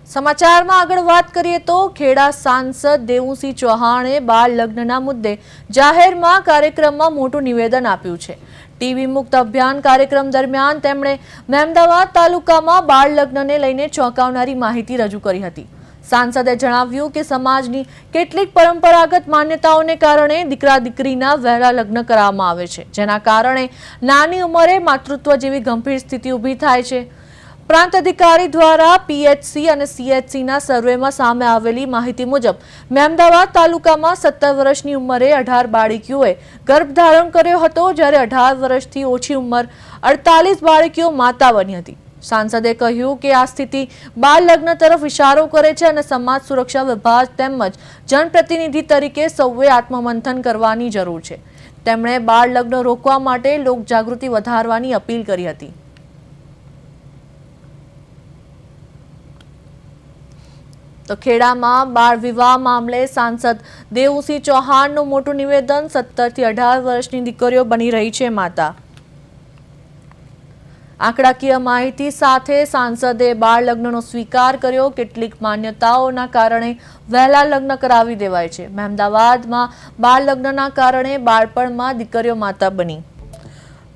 સમાચારમાં આગળ વાત કરીએ તો ખેડા સાંસદ દેવુસિંહ ચૌહાણે બાળ લગ્નના મુદ્દે જાહેરમાં કાર્યક્રમમાં મોટું નિવેદન આપ્યું છે। ટીવી મુક્ત અભિયાન કાર્યક્રમ દરમિયાન તેમણે મહેમદાવાદ તાલુકામાં બાળ લગ્નને લઈને ચોંકાવનારી માહિતી રજૂ કરી હતી। સાંસદે જણાવ્યું કે સમાજની કેટલીક પરંપરાગત માન્યતાઓને કારણે દીકરા દીકરીના વહેલા લગ્ન કરવામાં આવે છે, જેના કારણે નાની ઉંમરે માતૃત્વ જેવી ગંભીર સ્થિતિ ઊભી થાય છે। પ્રાંત અધિકારી દ્વારા પીએચસી અને સીએચસીના સર્વેમાં સામે આવેલી માહિતી મુજબ મહેમદાવાદ તાલુકામાં 17 વર્ષની ઉંમરે 18 બાળકીઓએ ગર્ભધારણ કર્યો હતો, જ્યારે 18 વર્ષથી ઓછી ઉંમર 48 બાળકીઓ માતા બની હતી। સાંસદે કહ્યું કે આ સ્થિતિ બાળ લગ્ન તરફ ઇશારો કરે છે અને સમાજ સુરક્ષા વિભાગ તેમજ જનપ્રતિનિધિ તરીકે સૌએ આત્મમંથન કરવાની જરૂર છે। તેમણે બાળ લગ્ન રોકવા માટે લોકજાગૃતિ વધારવાની અપીલ કરી હતી। તો ખેડામાં બાળ વિવાહ મામલે સાંસદ દેવુસિંહ ચૌહાણનું મોટું નિવેદન। 17 થી 18 વર્ષની દીકરીઓ બની રહી છે માતા। આંકડાકીય માહિતી સાથે સાંસદે બાળ લગ્નનો સ્વીકાર કર્યો। કેટલીક માન્યતાઓના કારણે વહેલા લગ્ન કરાવી દેવાય છે। મહેમદાવાદમાં બાળ લગ્નના કારણે બાળપણમાં દીકરીઓ માતા બની।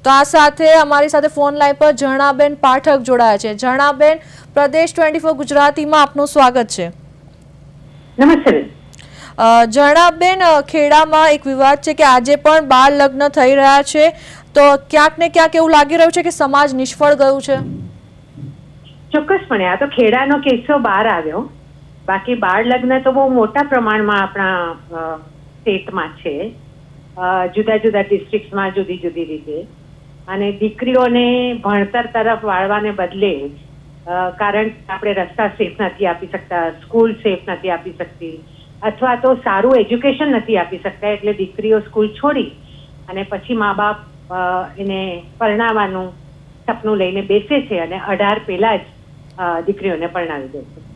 તો આ સાથે અમારી સાથે ફોન લાઈન પર ઝરણાબેન પાઠક જોડાયા છે। ઝરણાબેન, પ્રદેશ 24 ગુજરાતીમાં આપનું સ્વાગત છે। નમસ્તે। ઝરણાબેન, ખેડામાં એક વિવાદ છે કે આજે પણ બાળ લગ્ન થઈ રહ્યા છે, તો ક્યાંક ને ક્યાંક એવું લાગી રહ્યું છે કે સમાજ નિષ્ફળ ગયું છે। ચોક્કસપણે આ તો ખેડાનો કિસ્સો બહાર આવ્યો। બાકી બાળ લગ્ન તો બહુ મોટા પ્રમાણમાં આપણા સ્ટેટમાં છે, જુદા જુદા ડિસ્ટ્રિક્ટમાં જુદી જુદી રીતે। અને દીકરીઓને ભણતર તરફ વાળવાને બદલે કારણ આપણે રસ્તા સેફ નથી આપી શકતા, સ્કૂલ સેફ નથી આપી શકતી, અથવા તો સારું એજ્યુકેશન નથી આપી શકતા, એટલે દીકરીઓ સ્કૂલ છોડી અને પછી મા બાપ એને પરણાવવાનું સપનું લઈને બેસે છે અને 18 પહેલા જ દીકરીઓને પરણાવી દે છે।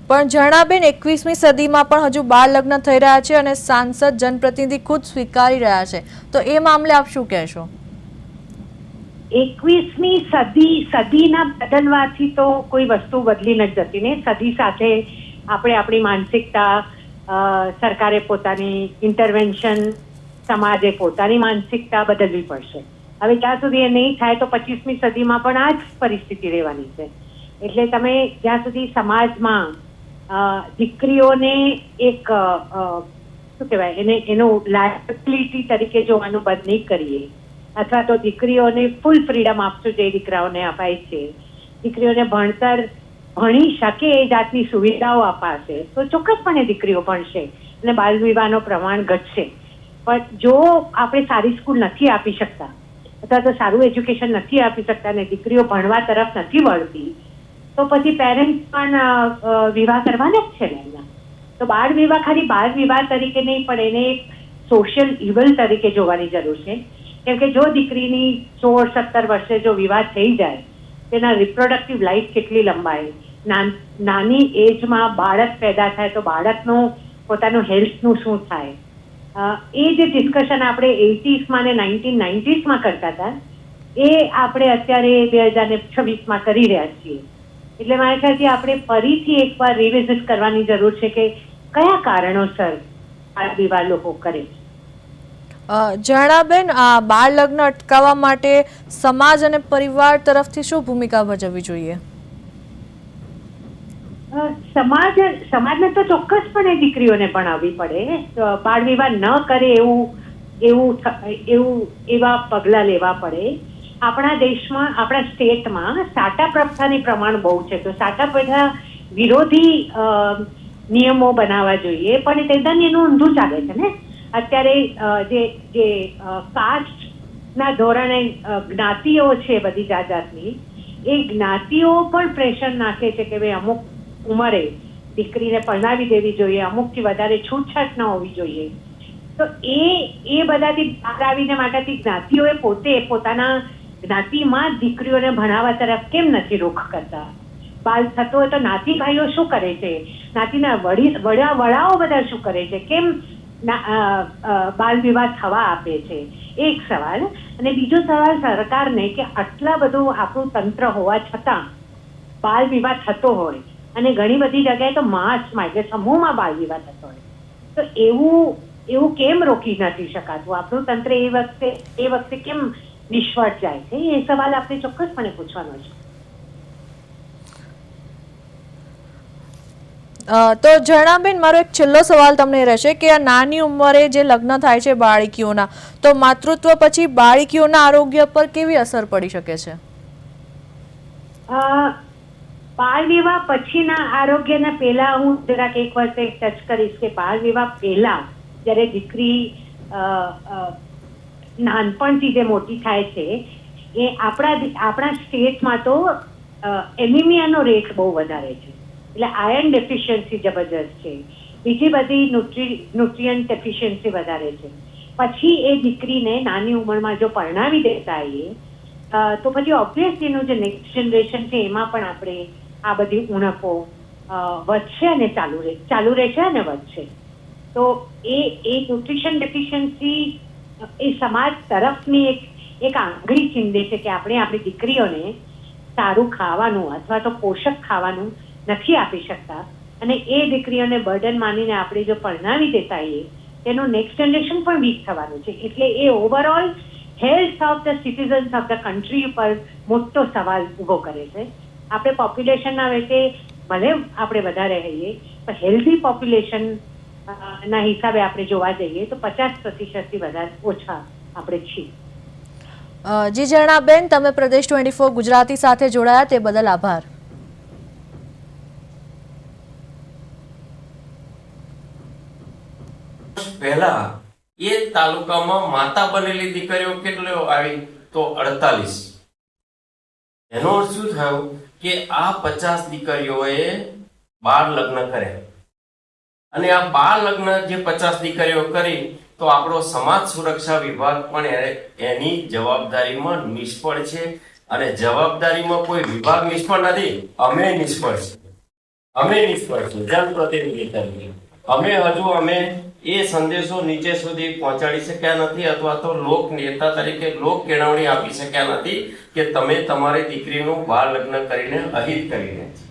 પણ ઝરણાબેન, 21મી સદીમાં પણ હજુ બાળ લગ્ન થઈ રહ્યા છે અને સાંસદ જનપ્રતિનિધિ ખુદ સ્વીકારી રહ્યા છે, તો એ મામલે આપ શું કહેશો? 21મી સદીના બદલવાથી તો કોઈ વસ્તુ બદલી નથી જતી ને। સદી સાથે આપણે આપણી માનસિકતા, સરકારે પોતાની ઇન્ટરવેન્શન, સમાજે પોતાની માનસિકતા બદલવી પડશે। હવે જ્યાં સુધી એ નહીં થાય તો 25મી સદીમાં પણ આ જ પરિસ્થિતિ રહેવાની છે। એટલે તમે જ્યાં સુધી સમાજમાં દીકરીઓને એક શું કહેવાય એને એનું લાયબિલિટી તરીકે જોવાનું બંધ નહીં કરીએ, અથવા તો દીકરીઓને ફૂલ ફ્રીડમ આપશું જે દીકરાઓને અપાય છે, દીકરીઓને ભણતર ભણી શકે એ જાતની સુવિધાઓ અપાશે તો ચોક્કસપણે દીકરીઓ ભણશે અને બાળ વિવાહનું પ્રમાણ ઘટશે। પણ જો આપણે સારી સ્કૂલ નથી આપી શકતા અથવા તો સારું એજ્યુકેશન નથી આપી શકતા અને દીકરીઓ ભણવા તરફ નથી વળતી, તો પછી પેરેન્ટ્સ પણ વિવાહ કરવાના જ છે ને એમના। તો બાળ વિવાહ ખાલી બાળ વિવાહ તરીકે નહીં પણ એને એક સોશિયલ ઇવલ તરીકે જોવાની જરૂર છે। કેમ કે જો દીકરીની 16-17 વર્ષે જો વિવાહ થઈ જાય, તેના રિપ્રોડક્ટિવ લાઈફ કેટલી લંબાય, નાની એજમાં બાળક પેદા થાય તો બાળકનું પોતાનું હેલ્થનું શું થાય, એ જે ડિસ્કશન આપણે 80sમાં અને 1990sમાં કરતા હતા એ આપણે અત્યારે 2026માં કરી રહ્યા છીએ। એટલે મારા ખ્યાલથી આપણે ફરીથી એકવાર રિવિઝિટ કરવાની જરૂર છે કે કયા કારણોસર બાળ વિવાહ લોકો કરે છે। ઝરણાબેન, આ બાળ લગ્ન અટકાવવા માટે સમાજ અને પરિવાર તરફથી શું ભૂમિકા ભજવવી જોઈએ? સમાજને તો ચોક્કસપણે દીકરીઓને ભણાવવી પડે, બાળ વિવાહ ન કરે એવા પગલાં લેવા પડે। આપણા દેશમાં, આપણા સ્ટેટમાં સાટા પ્રથાની પ્રમાણ બહુ છે, તો સાટા પ્રથા વિરોધી નિયમો બનાવવા જોઈએ, પણ તદ્દન એનું ઊંધું ચાલે છે ને। અત્યારે જે કાસ્ટના ધોરણે જ્ઞાતિઓ છે બધી જાતની, એ જ્ઞાતિઓ પણ પ્રેશર નાખે છે કે ભાઈ અમુક ઉંમરે દીકરીને પરણાવી દેવી જોઈએ, અમુકથી વધારે છૂટછાટ ન હોવી જોઈએ। તો એ બધાથી બહાર આવીને માટેથી જ્ઞાતિઓએ પોતે પોતાના જ્ઞાતિમાં દીકરીઓને ભણાવવા તરફ કેમ નથી રૂખ કરતા? બાળ થતો હોય તો નાતી ભાઈઓ શું કરે છે, નાતીના વડાઓ બધા શું કરે છે, કેમ બાલ વિવાહ થવા આપે છે, એક સવાલ. અને બીજો સવાલ સરકારને કે આટલા બધું આપણું તંત્ર હોવા છતાં બાલ વિવાહ થતો હોય અને ઘણી બધી જગ્યાએ તો માસમાં એટલે સમૂહમાં બાલ વિવાહ થતો હોય, તો એવું કેમ રોકી નથી શકાતું? આપણું તંત્ર એ વખતે કેમ નિષ્ફળ જાય છે? એ સવાલ આપણે ચોક્કસપણે પૂછવાનો છે. તો ઝરણાબેન, મારો એક છેલ્લો સવાલ તમને રહેશે કે આ નાની ઉંમરે જે લગ્ન થાય છે બાળકીઓના, તો માતૃત્વ પછી બાળકીઓના આરોગ્ય પર કેવી અસર પડી શકે છે? બાળ વિવાહ પછીના આરોગ્યના પહેલા હું જરાક એક વર્ષે ટચ કરીશ કે બાળ વિવાહ પહેલા જ્યારે દીકરી નાનપણથી જે મોટી થાય છે એ આપણા સ્ટેટમાં તો એનિમિયાનો રેટ બહુ વધારે છે, એટલે આયર્ન ડેફિશિયન્સી જબરજસ્ત છે, બીજી બધી ન્યુટ્રિયન્ટ ડેફિશિયન્સી વધારે છે. પછી એ દીકરીને નાની ઉંમરમાં જો પરણાવી દેતા તો પછી ઓબ્વિયસલી એનું જે નેક્સ્ટ જનરેશન છે એમાં પણ આપણે આ બધી ઉણપો વધશે અને ચાલુ રહેશે અને વધશે. તો એ ન્યુટ્રિશન ડેફિશિયન્સી એ સમાજ તરફની એક આંગળી ચીંધે છે કે આપણે આપણી દીકરીઓને સારું ખાવાનું અથવા તો પોષક ખાવાનું નથી આપી શકતા, અને એ દીકરીઓને બર્ડન માનીને આપણે જો પરણાવી દેતા તેનું નેક્સ્ટ જનરેશન પણ વીક થવાનું છે. એટલે એ overall health of the citizens of the country ઉપર મોટો સવાલ ઊભો કરે છે. આપણે પોપ્યુલેશનના વેચે ભલે આપણે વધારે રહીએ, પણ હેલ્ધી પોપ્યુલેશન ના હિસાબે આપણે જોવા જઈએ તો 50% વધારે ઓછા આપણે છીએ. જી ઝરણાબેન, તમે પ્રદેશ 24 ગુજરાતી સાથે જોડાયા તે બદલ આભાર. પહેલા એ તાલુકામાં માતા બનેલી દીકરીઓ કેટલી આવી? તો 48. એનો અર્થ શું થયો કે આ 50 દીકરીઓએ બાળ લગ્ન કર્યા, અને આ બાળ લગ્ન જે 50 દીકરીઓ કરી તો આપણો સમાજ સુરક્ષા વિભાગ પણ એની જવાબદારીમાં નિષ્ફળ છે. અને જવાબદારીમાં કોઈ વિભાગ નિષ્ફળ નથી, અમે નિષ્ફળ છે જનપ્રતિનિધિ તરીકે. અમે એ સંદેશો નીચે સુધી પહોંચાડી શક્યા નથી, અથવા તો લોક નેતા તરીકે લોક કેળવણી આપી શક્યા નથી કે તમે તમારી દીકરીનું બાળ લગ્ન કરીને અહિત કરી રહ્યા છો.